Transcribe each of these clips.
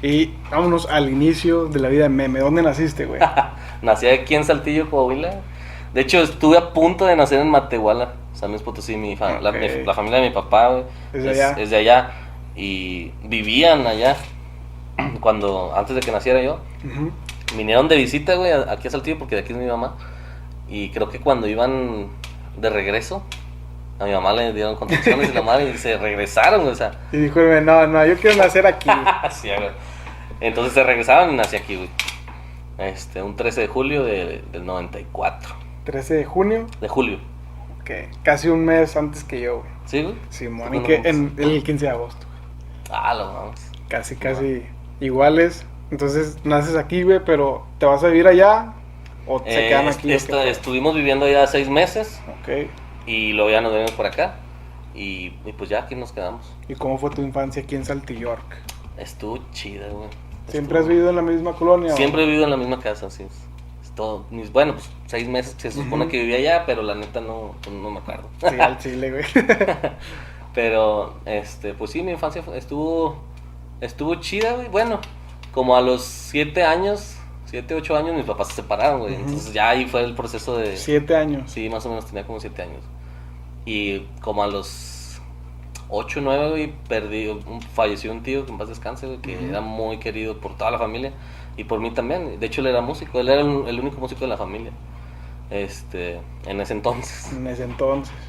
Y vámonos al inicio de la vida de Meme. ¿Dónde naciste, güey? Nací aquí en Saltillo, Coahuila. De hecho, estuve a punto de nacer en Matehuala, San Luis Potosí. La familia de mi papá, güey, es de allá. Y vivían allá antes de que naciera yo. Uh-huh. Vinieron de visita, güey, aquí a Saltillo, porque de aquí es mi mamá. Y creo que cuando iban de regreso, a mi mamá le dieron contracciones y la madre y se regresaron, güey, o sea. Y dijo, no, yo quiero nacer aquí. Sí, güey. Entonces se regresaron y nací aquí, güey. Un 13 de julio del 94. 13 de junio. De julio. Ok, casi un mes antes que yo, güey. ¿Sí, güey? Simón, y que en el 15 de agosto. Lo vamos. Casi iguales. Entonces, naces aquí, güey, pero ¿te vas a vivir allá? ¿O se quedan aquí? Estuvimos viviendo allá 6 meses. Ok. Y luego ya nos venimos por acá. Y pues ya aquí nos quedamos. ¿Y cómo fue tu infancia aquí en Saltillork? Estuvo chida, güey. ¿Siempre has vivido en la misma colonia? Siempre he vivido en la misma casa, sí. Todo, bueno, pues 6 meses se supone que vivía allá, pero la neta no me acuerdo. Sí, al chile, güey. Pero, pues sí, mi infancia estuvo chida, güey. Bueno, como a los 7 años, 7, 8 años, mis papás se separaron, güey. Entonces ya ahí fue el proceso de... 7 años. Sí, más o menos tenía como 7 años. Y como a los 8, 9, güey, falleció un tío, que en paz descanse, güey, que era muy querido por toda la familia. Y por mí también. De hecho, él era músico. Él era el único músico de la familia. En ese entonces.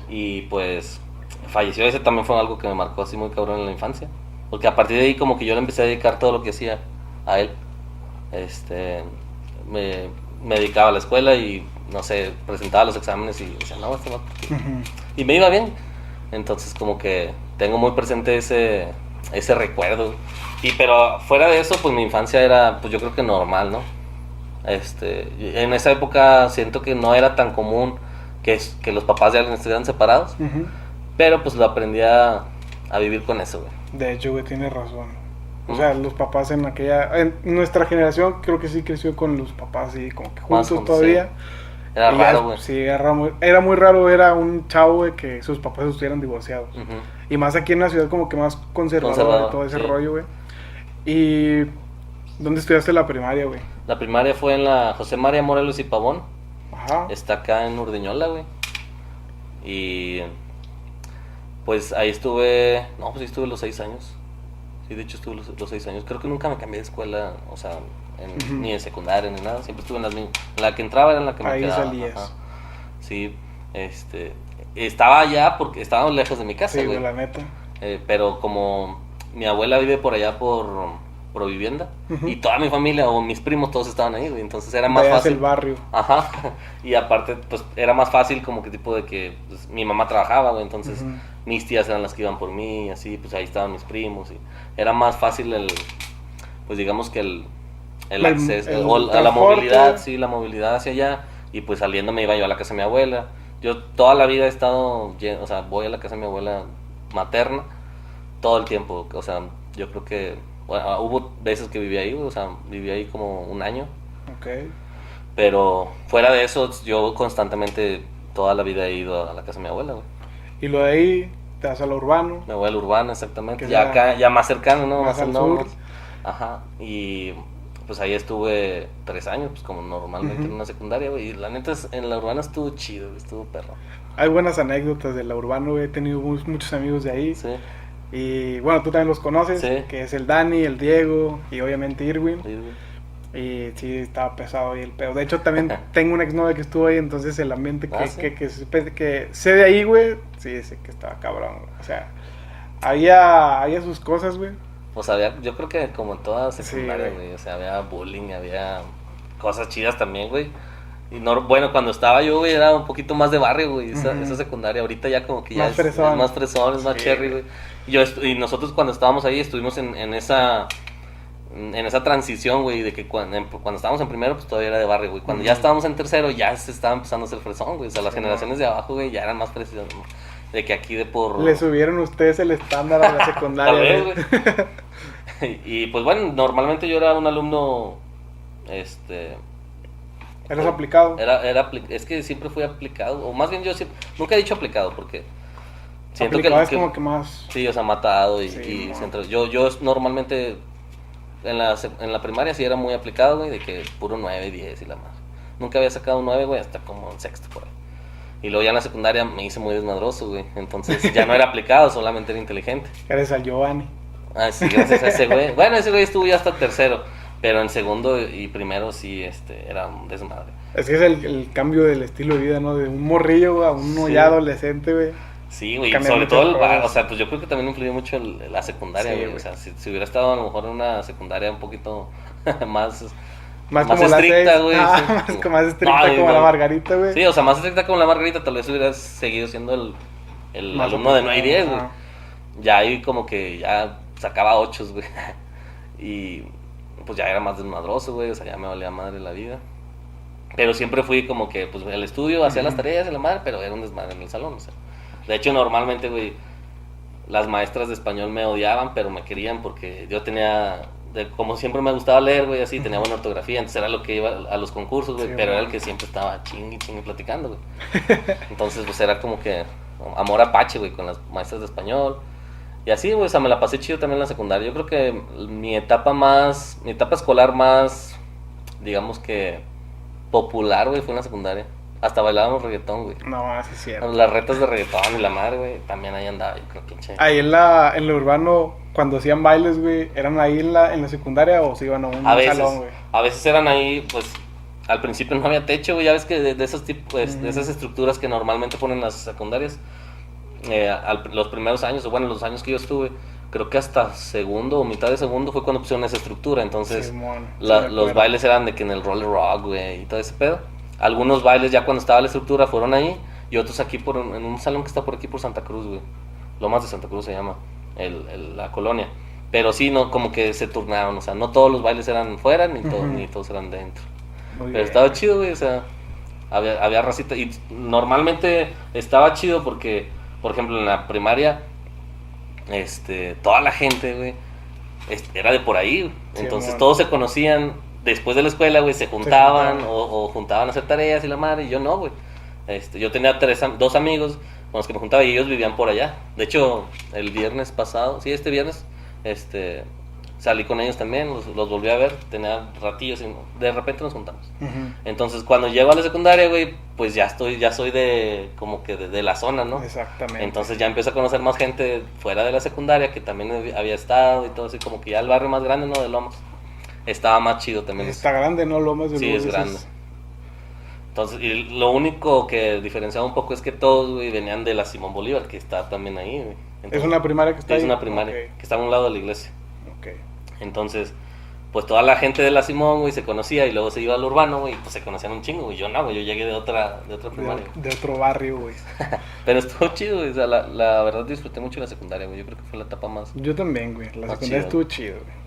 Y pues falleció. Ese también fue algo que me marcó así muy cabrón en la infancia. Porque a partir de ahí como que yo le empecé a dedicar todo lo que hacía a él. Me dedicaba a la escuela y, no sé, presentaba los exámenes y decía, no, esto no. Y me iba bien. Entonces como que tengo muy presente ese recuerdo. Pero fuera de eso, pues mi infancia era, pues yo creo que normal, ¿no? En esa época siento que no era tan común que los papás de alguien estuvieran separados. Pero pues lo aprendí a vivir con eso, güey. De hecho, güey, tienes razón. O sea, los papás en nuestra generación creo que sí creció con los papás y como que juntos todavía. Sí. Era raro, güey. Sí, era muy raro ver a un chavo, güey, que sus papás estuvieran divorciados. Y más aquí en la ciudad como que más conservador todo ese rollo, güey. ¿Y dónde estudiaste la primaria, güey? La primaria fue en la José María Morelos y Pavón. Ajá. Está acá en Urdiñola, güey. Y pues ahí estuve los 6 años. Sí, de hecho estuve los 6 años. Creo que nunca me cambié de escuela, o sea, ni de secundaria ni nada. Siempre estuve en las mismas. La que entraba era en la que me quedaba. Ahí salías. Ajá. Sí, estaba allá porque estábamos lejos de mi casa, güey. Sí, la neta. Pero como mi abuela vive por allá por Provivienda, y toda mi familia o mis primos todos estaban ahí, güey, entonces era más fácil. El barrio. Ajá. Y aparte, pues era más fácil como que tipo de que pues, mi mamá trabajaba, güey, entonces mis tías eran las que iban por mí, así, pues ahí estaban mis primos, y era más fácil pues digamos que el acceso, a la movilidad, sí, la movilidad hacia allá, y pues saliendo me iba yo a la casa de mi abuela. Yo toda la vida he estado, o sea, voy a la casa de mi abuela materna todo el tiempo, o sea, yo creo que bueno, hubo veces que viví ahí, o sea, viví ahí como un año. Okay. Pero fuera de eso, yo constantemente toda la vida he ido a la casa de mi abuela, güey. Y lo de ahí, te vas al urbano. Me voy al urbano, exactamente. Ya acá, ya más cercano, ¿no? Más al sur. Ajá. Y pues ahí estuve 3 años, pues como normalmente en una secundaria, güey. Y la neta, en la urbana estuvo chido, güey, estuvo perro. Hay buenas anécdotas de la urbano, güey. He tenido muchos amigos de ahí. Sí. Y bueno, tú también los conoces, sí. Que es el Dani, el Diego y obviamente Irwin. Y sí, estaba pesado ahí el pedo. De hecho, también tengo una exnovia que estuvo ahí, entonces el ambiente que sé de ahí, güey, sí, sé que estaba cabrón, güey. O sea, había sus cosas, güey. Pues yo creo que como en toda secundaria, güey, o sea, había bullying, había cosas chidas también, güey. Y bueno, cuando estaba yo, güey, era un poquito más de barrio, güey, esa secundaria. Ahorita ya como que ya es más fresón, es más cherry, güey. Y nosotros cuando estábamos ahí estuvimos en esa transición, güey, de que cuando estábamos en primero, pues todavía era de barrio, güey. Cuando ya estábamos en tercero, ya se estaba empezando a hacer fresón, güey. O sea, las generaciones de abajo, güey, ya eran más fresas, ¿no? De que aquí Le subieron ustedes el estándar a la secundaria. Tal vez, güey. Y pues bueno, normalmente yo era un alumno, ¿Eras aplicado? Es que siempre fui aplicado, o más bien yo nunca he dicho aplicado, porque siento aplicado es como que más... Sí, o sea, matado y centro. Yo normalmente en la primaria sí era muy aplicado, güey, de que puro 9, 10 y la más. Nunca había sacado un 9, güey, hasta como en sexto por ahí. Y luego ya en la secundaria me hice muy desmadroso, güey. Entonces ya no era aplicado, solamente era inteligente. Eres al Giovanni. Ah, sí, gracias a ese güey. Bueno, ese güey estuvo ya hasta tercero. Pero en segundo y primero sí, era un desmadre. Es que es el cambio del estilo de vida, ¿no? De un morrillo a uno ya adolescente, güey. Sí, güey, sobre todo o sea, pues yo creo que también influyó mucho la secundaria, güey. O sea, si hubiera estado a lo mejor en una secundaria un poquito más como estricta, güey. Sí. Más estricta como la Margarita, güey. Sí, o sea, más estricta como la Margarita, tal vez hubieras seguido siendo el alumno de 9 y 10, güey. Ya ahí como que ya sacaba 8, güey. Y pues ya era más desmadroso, güey. O sea, ya me valía madre la vida. Pero siempre fui como que, pues, el estudio, hacía las tareas de la madre, pero era un desmadre en el salón, o sea. De hecho, normalmente, güey, las maestras de español me odiaban, pero me querían porque yo tenía, como siempre me gustaba leer, güey, así, tenía buena ortografía, entonces era lo que iba a los concursos, güey, sí, pero era el que siempre estaba chingue platicando, güey. Entonces, pues, era como que amor apache, güey, con las maestras de español. Y así, güey, o sea, me la pasé chido también en la secundaria. Yo creo que mi etapa escolar más, digamos que popular, güey, fue en la secundaria. Hasta bailábamos reggaetón, güey. No, sí es cierto. Las retas de reggaetón y la madre, güey, también ahí andaba, yo creo, pinche. Ahí en lo urbano, cuando hacían bailes, güey, ¿eran ahí en la secundaria o se iban a un salón, güey? A veces eran ahí, pues, al principio no había techo, güey, ya ves que de esos tipos, de esas estructuras que normalmente ponen las secundarias, los primeros años, o bueno, los años que yo estuve, creo que hasta segundo o mitad de segundo fue cuando pusieron esa estructura, entonces los bailes eran de que en el roller rock, güey, y todo ese pedo. Algunos bailes ya cuando estaba la estructura fueron ahí, y otros aquí en un salón que está por aquí por Santa Cruz, güey. Lomas de Santa Cruz se llama, la colonia. Pero sí, no, como que se turnaron, o sea, no todos los bailes eran fuera, ni todos eran dentro. Pero estaba chido, güey, o sea, había racita, y normalmente estaba chido porque, por ejemplo, en la primaria, toda la gente, güey, era de por ahí, sí, entonces bueno, todos se conocían. Después de la escuela, güey, se juntaban o juntaban a hacer tareas y la madre, y yo no, güey. Yo tenía 2 amigos con los que me juntaba y ellos vivían por allá. De hecho, el viernes pasado, sí, este viernes, salí con ellos también, los volví a ver, tenía ratillos y de repente nos juntamos. Uh-huh. Entonces, cuando llego a la secundaria, güey, pues ya soy de, como que de la zona, ¿no? Exactamente. Entonces ya empiezo a conocer más gente fuera de la secundaria que también había estado y todo así, como que ya el barrio más grande, ¿no? De Lomas. Estaba más chido también. Está grande, ¿no? Lomas de Sí, es grande. Entonces, y lo único que diferenciaba un poco es que todos, güey, venían de la Simón Bolívar, que está también ahí, güey. Entonces, ¿es una primaria que está ahí? Es una primaria, que está a un lado de la iglesia. Ok. Entonces, pues toda la gente de la Simón, güey, se conocía y luego se iba al urbano, güey, y pues se conocían un chingo, güey. Yo no, güey, yo llegué de otra primaria. De otro barrio, güey. Pero estuvo chido, güey, o sea, la verdad disfruté mucho la secundaria, güey. Yo creo que fue la etapa más... Yo también, güey, la secundaria estuvo chido, güey.